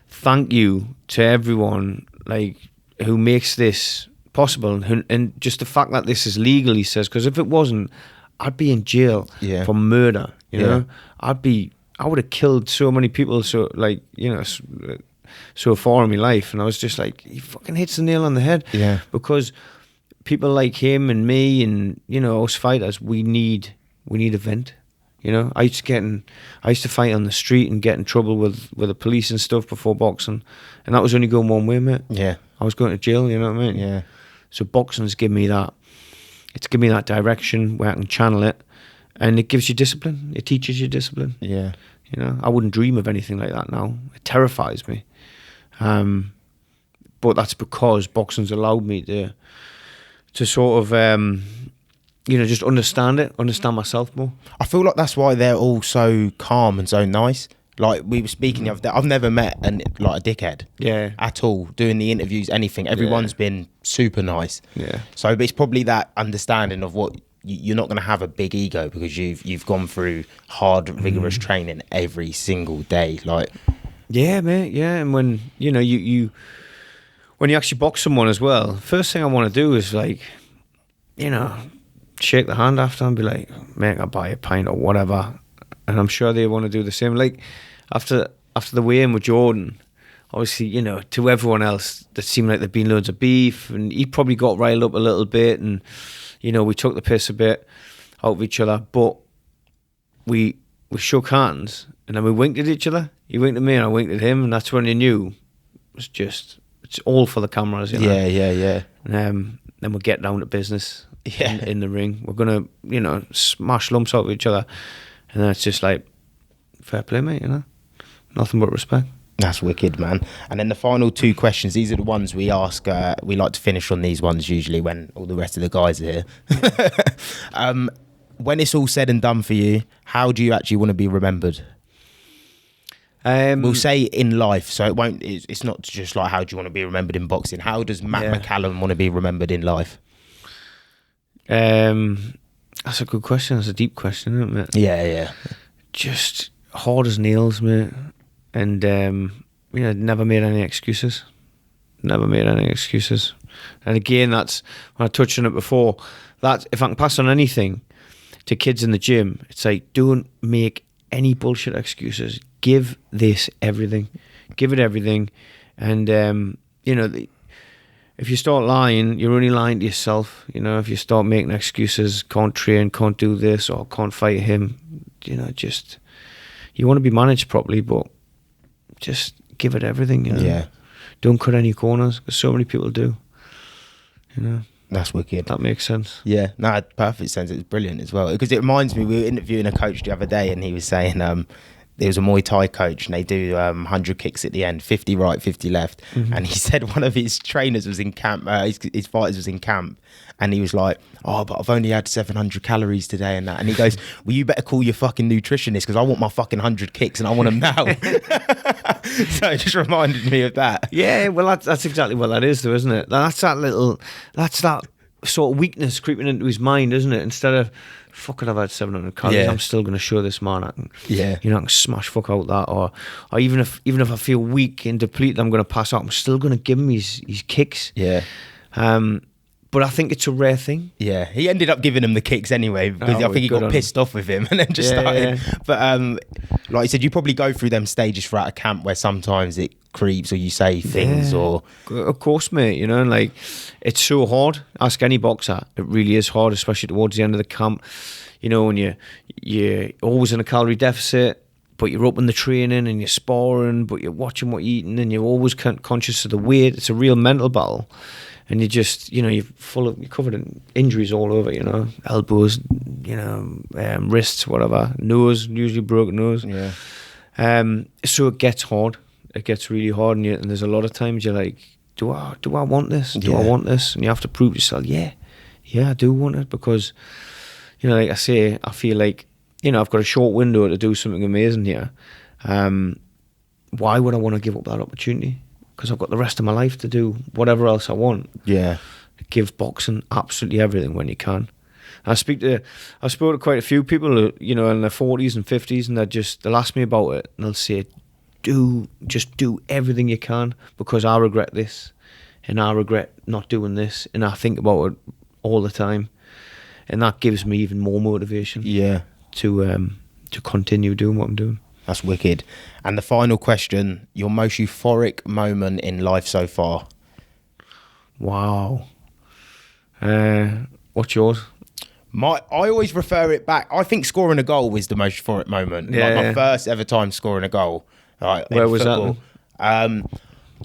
"Thank you to everyone like who makes this possible, and just the fact that this is legal." He says, because if it wasn't, I'd be in jail for murder. You know, I would have killed so many people. So, like, you know, so far in my life, and I was just like, he fucking hits the nail on the head. Yeah, because people like him and me, and, you know, us fighters, we need a vent. You know, I used to fight on the street and get in trouble with the police and stuff before boxing, and that was only going one way, mate. Yeah, I was going to jail. You know what I mean? Yeah. So boxing's given me that. It's given me that direction where I can channel it, and it gives you discipline. It teaches you discipline. Yeah. You know, I wouldn't dream of anything like that now. It terrifies me. But that's because boxing's allowed me to sort of, you know, just understand myself more. I feel like that's why they're all so calm and so nice. Like, we were speaking the other day, I've never met a dickhead. Yeah. At all. Doing the interviews, anything. Everyone's been super nice. Yeah. So it's probably that understanding of what you're not going to have a big ego because you've gone through hard, vigorous training every single day. Like, yeah, mate. Yeah, and when you know when you actually box someone as well, first thing I want to do is, like, you know, shake the hand after and be like, mate, I'll buy a pint or whatever. And I'm sure they want to do the same. Like, after the weigh-in with Jordan, obviously, you know, to everyone else, that seemed like there'd been loads of beef, and he probably got riled up a little bit, and, you know, we took the piss a bit out of each other, but we shook hands, and then we winked at each other. He winked at me, and I winked at him, and that's when you knew it's all for the cameras, you know? Yeah. And then we'll get down to business in the ring. We're going to, you know, smash lumps out of each other. And then it's just like, fair play, mate, you know? Nothing but respect. That's wicked, man. And then the final two questions, these are the ones we ask, we like to finish on these ones usually when all the rest of the guys are here. When it's all said and done for you, how do you actually want to be remembered? We'll say in life, so it's not just like how do you want to be remembered in boxing. How does Matt McCallum want to be remembered in life? That's a good question. That's a deep question, isn't it? Yeah. Just hard as nails, mate. And, you know, never made any excuses. And again, that's, when I touched on it before, that if I can pass on anything to kids in the gym, it's like, don't make any bullshit excuses. Give this everything. Give it everything. And, you know, if you start lying, you're only lying to yourself. You know, if you start making excuses, can't train, can't do this, or can't fight him, you know, just, you want to be managed properly, but just give it everything, you know. Yeah. Don't cut any corners, because so many people do, you know. That's wicked. That makes sense. Yeah, no, perfect sense. It's brilliant as well. Because it reminds me, we were interviewing a coach the other day, and he was saying, there was a Muay Thai coach, and they do 100 kicks at the end, 50 right, 50 left. And he said one of his trainers was in camp, his fighters was in camp, and he was like, oh, but I've only had 700 calories today and that. And he goes, well, you better call your fucking nutritionist, because I want my fucking 100 kicks and I want them now. So it just reminded me of that. Yeah, well, that's exactly what that is, though, isn't it? That's that sort of weakness creeping into his mind, isn't it? Instead of, fuck it, I've had 700 calories, Yeah. I'm still going to show this man I can, Yeah. you know, I can smash fuck out that, or even if I feel weak and depleted, I'm going to pass out, I'm still going to give him his kicks. Yeah. But I think it's a rare thing. Yeah, he ended up giving him the kicks anyway, because I think he got pissed off with him and then just started. Yeah. But like you said, you probably go through them stages throughout a camp where sometimes it creeps or you say things or... Of course, mate, you know, like, it's so hard. Ask any boxer. It really is hard, especially towards the end of the camp. You know, when you're always in a calorie deficit, but you're up in the training and you're sparring, but you're watching what you're eating and you're always conscious of the weight. It's a real mental battle. And you just, you know, you're covered in injuries all over, you know, elbows, you know, wrists, whatever, nose, usually broken nose. Yeah. So it gets hard. It gets really hard, and there's a lot of times you're like, do I want this? Do I want this? And you have to prove to yourself, yeah, I do want it, because, you know, like I say, I feel like, you know, I've got a short window to do something amazing here. Why would I want to give up that opportunity? Because I've got the rest of my life to do whatever else I want. Yeah. Give boxing absolutely everything when you can. I spoke to quite a few people who, you know, in their 40s and 50s, and they'll ask me about it, and they'll say, just do everything you can, because I regret this, and I regret not doing this, and I think about it all the time, and that gives me even more motivation. Yeah. To continue doing what I'm doing. That's wicked. And the final question, your most euphoric moment in life so far? Wow. What's yours? I always refer it back. I think scoring a goal was the most euphoric moment. Yeah. Like my first ever time scoring a goal. Like, where was football. that?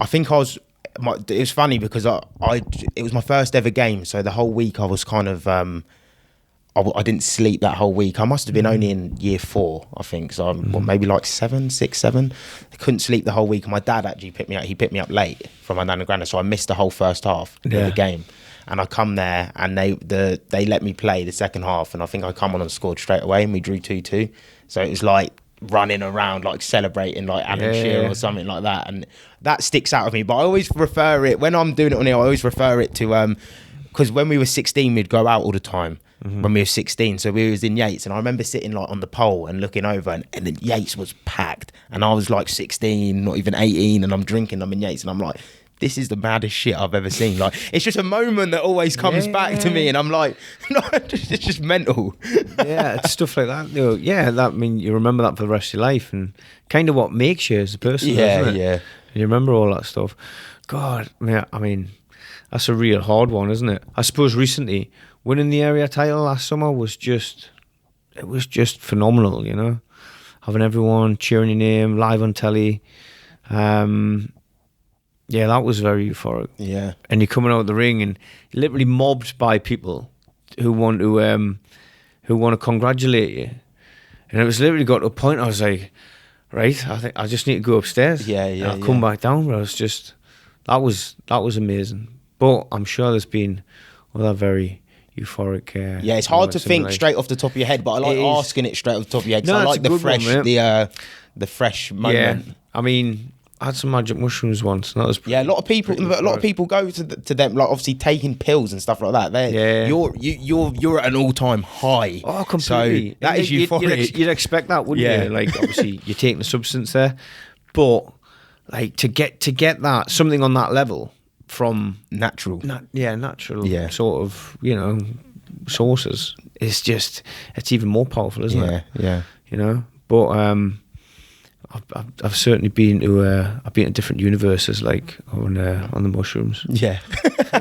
I think it was funny because it was my first ever game. So the whole week I was kind of... I didn't sleep that whole week. I must have been only in year 4, I think. So I'm maybe like 6, 7. I couldn't sleep the whole week. And my dad actually picked me up. He picked me up late from my nan and granddad. So I missed the whole first half of the game. And I come there and they let me play the second half. And I think I come on and scored straight away, and we drew 2-2. So it was like running around, like celebrating like Alan Shearer or something like that. And that sticks out of me. But I always refer it, when I'm doing it on here, I always refer it to, because when we were 16, we'd go out all the time. When we were 16, so we was in Yates, and I remember sitting like on the pole and looking over, and the Yates was packed, and I was like 16, not even 18, and I'm in Yates, and I'm like, this is the maddest shit I've ever seen. Like, it's just a moment that always comes back to me, and I'm like, no, it's just mental. Yeah, it's stuff like that. You know, you remember that for the rest of your life, and kind of what makes you as a person. Isn't it? Yeah. And you remember all that stuff. God, I mean, that's a real hard one, isn't it? I suppose recently, winning the area title last summer was just phenomenal, you know. Having everyone cheering your name live on telly. Yeah, that was very euphoric. Yeah. And you're coming out of the ring and you're literally mobbed by people who want to congratulate you. And it was literally got to a point I was like, right, I think I just need to go upstairs. Yeah. And I'll come back down, but that was amazing. But I'm sure there's been other very euphoric. It's hard to think straight off the top of your head, but I like asking it straight off the top of your head. No, I like the fresh, one, the fresh moment. Yeah, I mean, I had some magic mushrooms once. And that was a lot of people go to them, like obviously taking pills and stuff like that. You're at an all-time high. Oh, completely. So that is euphoric. You'd expect that, wouldn't you? Like, obviously, you're taking a substance there, but like to get that something on that level from natural, sort of, you know, sources, it's even more powerful, isn't it? Yeah. You know, but I've certainly been to different universes, like on the mushrooms. Yeah,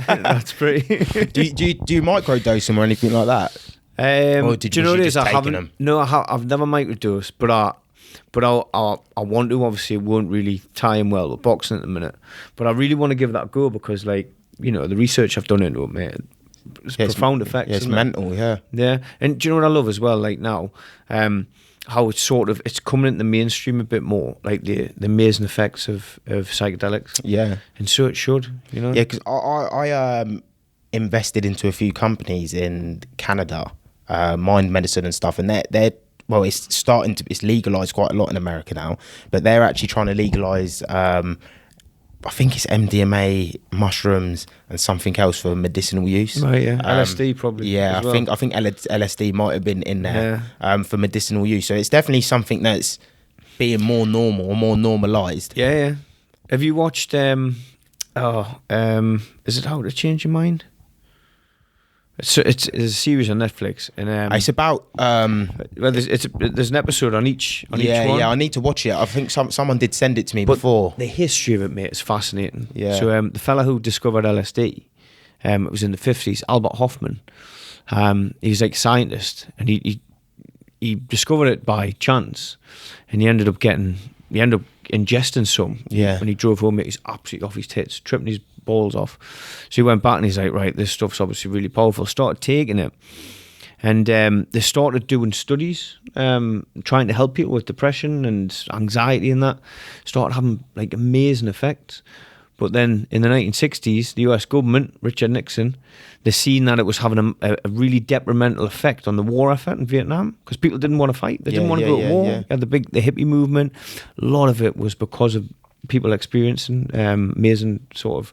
that's pretty. do you microdose them or anything like that? Or did you know this? I haven't. Them? No, I've never microdosed, but I want to. Obviously, it won't really tie in well with boxing at the minute. But I really want to give that a go because, like, you know, the research I've done into it, mate, profound effects. Yeah, it's isn't it? mental. Yeah. Yeah, and do you know what I love as well? Like now, how it's coming into the mainstream a bit more, like the amazing effects of psychedelics. Yeah. And so it should, you know. Yeah, because I invested into a few companies in Canada, mind medicine and stuff, and they're well, it's legalized quite a lot in America now, but they're actually trying to legalize. I think it's MDMA, mushrooms, and something else for medicinal use. Right, yeah. LSD probably. Yeah, as well. I think LSD might have been in there for medicinal use. So it's definitely something that's being more normal or more normalized. Yeah, yeah. Have you watched? Is it How to Change Your Mind? It's a series on Netflix, and It's about well, there's an episode on each one. Yeah, I need to watch it. I think someone did send it to me before. The history of it, mate, is fascinating. Yeah. So the fella who discovered LSD, it was in the 50s, Albert Hoffman. He was like a scientist, and he discovered it by chance, and he ended up ingesting some. Yeah. When he drove home, he was absolutely off his tits, tripping his balls off. So he went back and he's like, right, this stuff's obviously really powerful. Started taking it, and they started doing studies, trying to help people with depression and anxiety and that. Started having like amazing effects. But then in the 1960s, the US government, Richard Nixon, they seen that it was having a really detrimental effect on the war effort in Vietnam, because people didn't want to fight. They didn't want to go to war. Yeah. You had the hippie movement. A lot of it was because of people experiencing amazing sort of,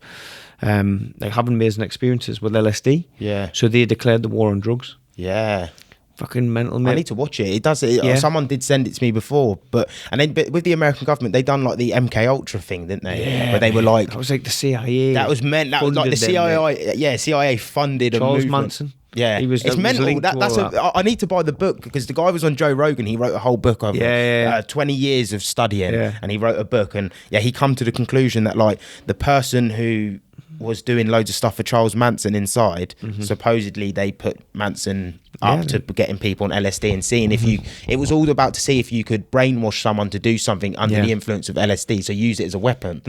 like having amazing experiences with LSD. Yeah. So they declared the war on drugs. Yeah. Fucking mental, mate. I need to watch it. It does. Someone did send it to me before, but with the American government, they done like the MK Ultra thing, didn't they? Yeah, where they were like, that was like the CIA. That was meant. That was like the CIA. Yeah, CIA funded Charles a movement. Manson. Yeah, it's mental. I need to buy the book, because the guy was on Joe Rogan. He wrote a whole book of 20 years of studying, and he wrote a book. And he come to the conclusion that like the person who was doing loads of stuff for Charles Manson inside, supposedly they put Manson up to getting people on LSD and seeing if you, it was all about to see if you could brainwash someone to do something under the influence of LSD, so use it as a weapon.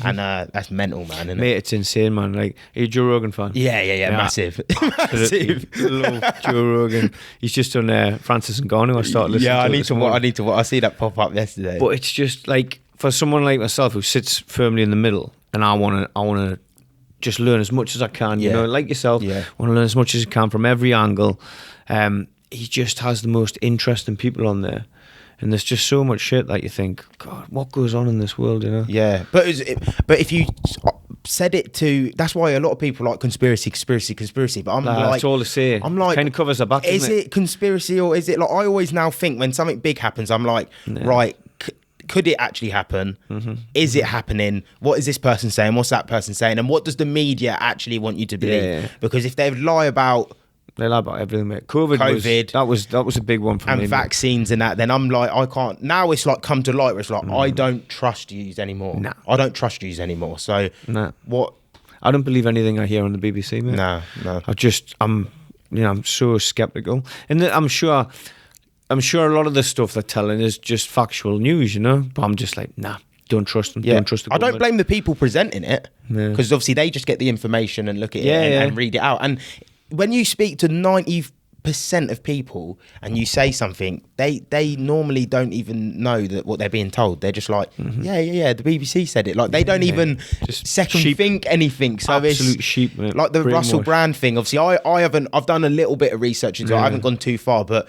And that's mental, man, isn't Mate, it? it's insane, man. Like, are you a Joe Rogan fan? Yeah, massive. Massive. Love Joe Rogan. He's just done Francis Ngannou. I started listening to I need to I see that pop up yesterday. But it's just like, for someone like myself who sits firmly in the middle, and I want to just learn as much as I can, you know, like yourself, want to learn as much as I can from every angle. He just has the most interesting people on there, and there's just so much shit that you think, God, what goes on in this world, you know? Yeah, but if you said it to, that's why a lot of people like conspiracy, but I'm like, that's all to say. I'm like, kind of covers their back, is it conspiracy, or is it like, I always now think when something big happens, I'm like, right, could it actually happen? Is it happening? What is this person saying? What's that person saying? And what does the media actually want you to believe? Yeah. Because if they lie about everything, mate. COVID that was a big one for me. And vaccines and that, then I'm like, I can't. Now it's like come to light where it's like, I don't trust yous anymore. Nah. I don't trust yous anymore. So what? I don't believe anything I hear on the BBC, mate. No. I'm so skeptical, and I'm sure a lot of the stuff they're telling is just factual news, you know. But I'm just like, nah, don't trust them. Yeah. Don't trust the I government. don't blame the people presenting it, because obviously they just get the information and look at it and read it out. And when you speak to 90% of people and you say something, they normally don't even know that what they're being told. They're just like, the BBC said it. Like they don't even just second sheep. Think anything. So Absolute it's sheep, mate. like the Brainwash. Russell Brand thing. Obviously, I've done a little bit of research into it. I haven't gone too far, but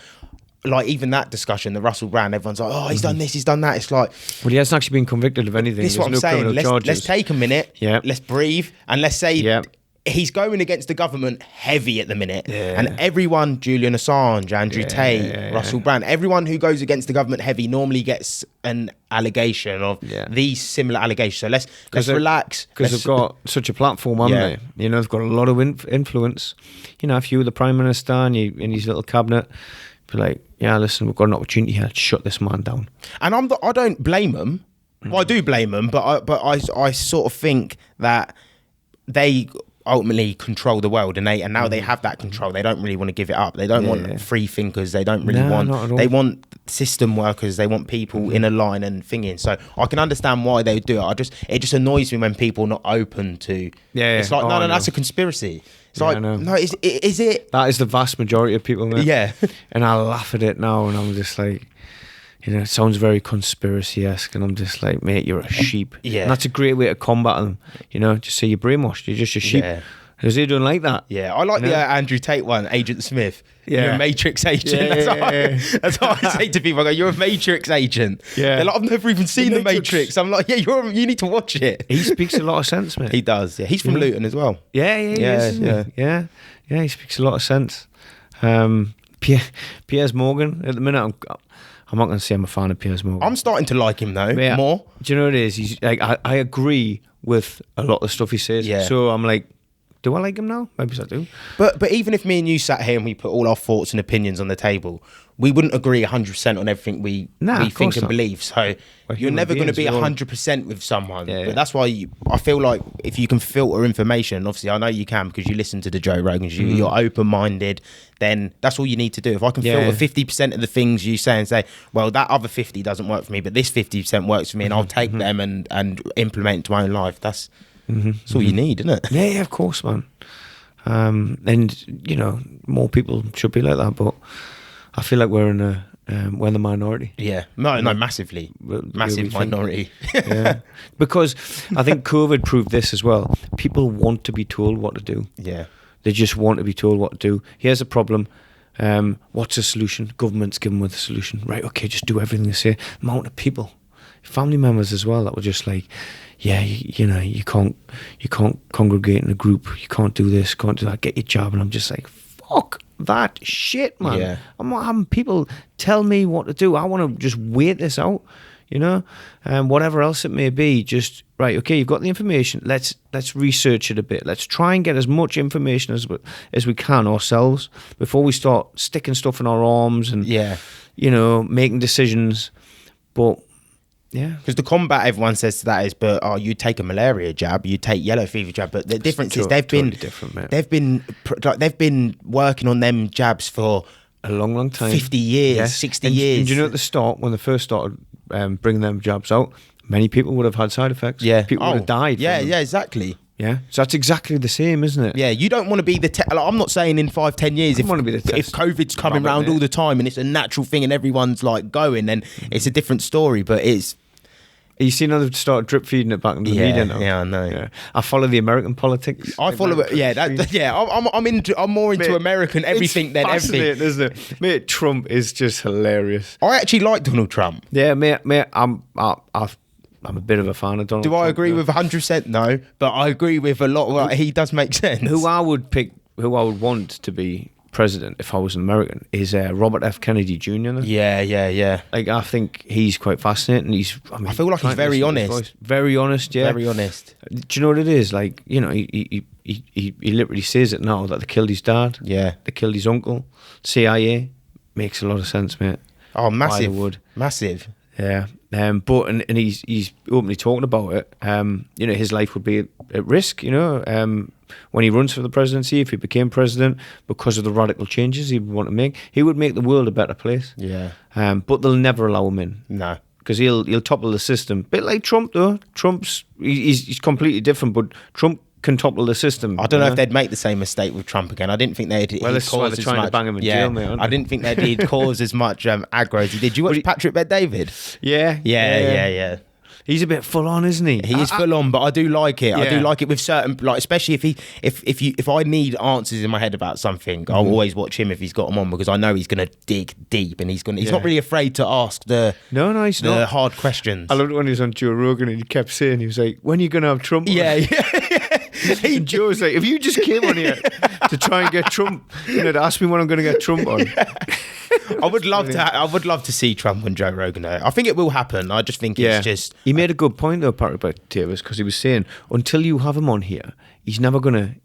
like even that discussion, the Russell Brand, everyone's like, oh, he's done this, he's done that. It's like, well, he hasn't actually been convicted of anything. this is what I'm saying. Let's take a minute. Yeah. Let's breathe, and let's say he's going against the government heavy at the minute. Yeah. And everyone, Julian Assange, Andrew Tate, Russell Brand, everyone who goes against the government heavy normally gets an allegation of these similar allegations. So let's relax. Because they've got such a platform, haven't they? You know, they've got a lot of influence. You know, if you were the Prime Minister and you in his little cabinet, be like, yeah, listen, we've got an opportunity here to shut this man down. And I don't blame them. Well, I do blame them, but I sort of think that they ultimately control the world, and now they have that control. They don't really want to give it up. They don't want free thinkers. They don't really want. They want system workers. They want people in a line and thinking. So I can understand why they do it. It just annoys me when people are not open to. Yeah, it's like no, that's a conspiracy. It's like no, is it? That is the vast majority of people, mate. Yeah, and I laugh at it now, and I'm just like, it sounds very conspiracy-esque, and I'm just like, mate, you're a sheep. Yeah, and that's a great way to combat them. Just say you're brainwashed. You're just a sheep. Yeah. Because they don't like that. Yeah, I like the Andrew Tate one, Agent Smith. Yeah. You're a Matrix agent. That's what I say to people. I go, you're a Matrix agent. Yeah. They're like, I've never even seen the Matrix. I'm like, yeah, you need to watch it. He speaks a lot of sense, mate. He does. Yeah, he's from Luton as well. Yeah, yeah. He speaks a lot of sense. Piers Morgan. At the minute, I'm not going to say I'm a fan of Piers Morgan. I'm starting to like him though, more. Do you know what it is? He's like, I agree with a lot of the stuff he says. Yeah. So I'm like, do I like him now? Maybe I do. But even if me and you sat here and we put all our thoughts and opinions on the table, we wouldn't agree 100% on everything we think and believe. So you're never going to be 100% with someone. Yeah, but that's why I feel like if you can filter information, obviously I know you can because you listen to the Joe Rogans, you're open-minded, then that's all you need to do. If I can filter 50% of the things you say and say, well, that other 50 doesn't work for me, but this 50% works for me, and I'll take them and implement into my own life, that's all you need, isn't it? Yeah, of course, man. And more people should be like that, but I feel like we're in we're the minority. Yeah, no, massively, massive minority. Yeah, because I think COVID proved this as well. People want to be told what to do. Yeah, they just want to be told what to do. Here's a problem. What's the solution? Government's given with the solution. Right? Okay, just do everything they say. Amount of people, family members as well, that were just like, yeah, you can't congregate in a group, you can't do this, can't do that, get your job. And I'm just like, fuck that shit, man. Yeah. I'm not having people tell me what to do. I want to just wait this out, whatever else it may be. Just right, okay, you've got the information, let's research it a bit, let's try and get as much information as we can ourselves before we start sticking stuff in our arms and making decisions. But yeah, because the combat everyone says to that is, but you take a malaria jab, you take yellow fever jab, but the difference is they've been working on them jabs for a long time, 50 years, 60 years. And you know, at the start when they first started bringing them jabs out, many people would have had side effects. Yeah, people would have died. Yeah, exactly. Yeah, so that's exactly the same, isn't it? Yeah, you don't want to be I'm not saying in 5-10 years if COVID's coming around all the time and it's a natural thing and everyone's like going, then it's a different story. But it's. You seen how they've started drip feeding it back into the media now? Yeah, I know. Yeah. I follow the American politics. I follow it. Yeah, I'm more into American everything than everything, isn't it? Mate, Trump is just hilarious. I actually like Donald Trump. Yeah, mate. I'm a bit of a fan of Donald Trump. Do I agree with 100%? No, but I agree with a lot. Well, he does make sense. Who I would want to be president if I was an American is Robert F. Kennedy Jr. Yeah. Like, I think he's quite fascinating. I feel like he's very honest. Very honest, yeah. Very honest. Do you know what it is? Like, he literally says it now that they killed his dad. Yeah. They killed his uncle. CIA makes a lot of sense, mate. Oh, massive. Massive. Yeah. But he's openly talking about it. His life would be at risk, when he runs for the presidency, if he became president, because of the radical changes he would want to make. He would make the world a better place. Yeah. But they'll never allow him in. No. Because he'll topple the system. Bit like Trump, though. He's completely different, but Trump can topple the system. I don't know if they'd make the same mistake with Trump again. I didn't think they'd. Well, that's why they're trying to bang him in jail, mate. I didn't think they'd cause as much aggro as he did. Did you watch Patrick Bet-David? Yeah. He's a bit full on, isn't he? He is full on, but I do like it. Yeah. I do like it with certain, like, especially if I need answers in my head about something, I'll always watch him if he's got them on, because I know he's going to dig deep and he's not really afraid to ask the hard questions. I loved it when he was on Joe Rogan and he kept saying, he was like, when are you going to have Trump on? Yeah. And Joe was like, if you just came on here to try and get Trump, to ask me when I'm going to get Trump on. I would love to see Trump and Joe Rogan though. I think it will happen. I just think it's just. He made a good point though, Patrick Bet-David, because he was saying until you have him on here, he's never gonna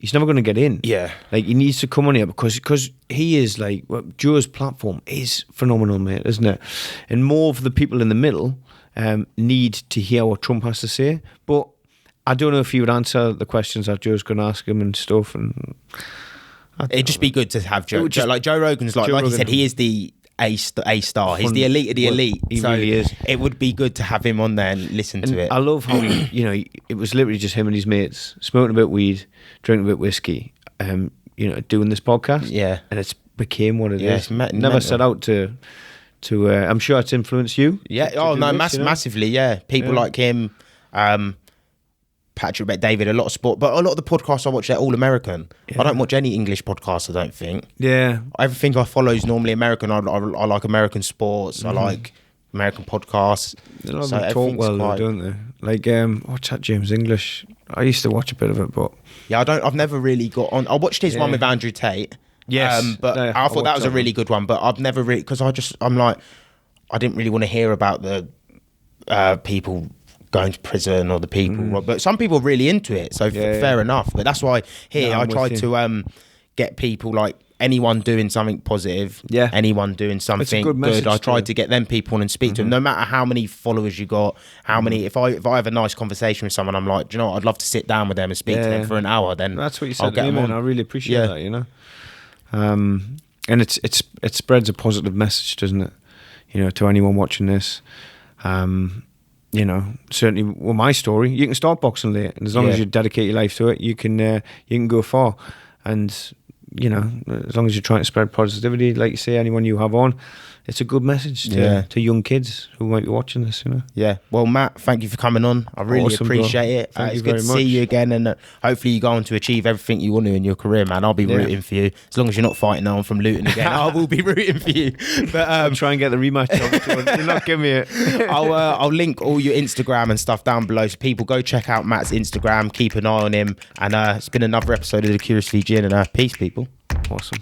get in. Yeah, like he needs to come on here because he is like Joe's platform is phenomenal, mate, isn't it? And more of the people in the middle need to hear what Trump has to say, but I don't know if he would answer the questions that Joe's going to ask him and stuff. And it'd just be good to have Joe. Like Joe Rogan's, like you said, he is the a star. He's the elite of the elite. He really is. It would be good to have him on there and listen to it. I love how it was literally just him and his mates smoking a bit of weed, drinking a bit of whiskey, doing this podcast. Yeah, and it's became what it is. Never mental. Set out to. I'm sure it's influenced you. Yeah. Massively. Yeah. People like him. Patrick Bet-David, a lot of sport, but a lot of the podcasts I watch, they're all American. I don't watch any English podcasts, I don't think. Yeah. Everything I follow is normally American. I like American sports. I like American podcasts. A lot of them talk well, though, don't they? Like, what's that James English? I used to watch a bit of it, but... Yeah, I've never really got on... I watched his one with Andrew Tate. Yes. But I thought that was a really good one, but I've never really... Because I'm like... I didn't really want to hear about the people... going to prison or the people, but some people are really into it, so fair enough. But that's why I tried to get people like anyone doing something positive, anyone doing something good. I tried to get them people on and speak to them, no matter how many followers you got, how many. If I have a nice conversation with someone, I'm like, do you know what? I'd love to sit down with them and speak to them for an hour. Then that's what you said to me, man. I really appreciate that. And it spreads a positive message, doesn't it? To anyone watching this. Certainly with my story, you can start boxing late, and as long as you dedicate your life to it, you can go far. And as long as you're trying to spread positivity, like you say, anyone you have on, it's a good message to young kids who might be watching this. Yeah. Well, Matt, thank you for coming on. I really appreciate it. It's good to see you again, and hopefully you go on to achieve everything you want to in your career, man. I'll be rooting for you as long as you're not fighting on from Luton again. I will be rooting for you. But I'll try and get the rematch. You're not giving me it. I'll link all your Instagram and stuff down below, so people go check out Matt's Instagram. Keep an eye on him. And it's been another episode of the Curiously Gin, and peace, people. Awesome.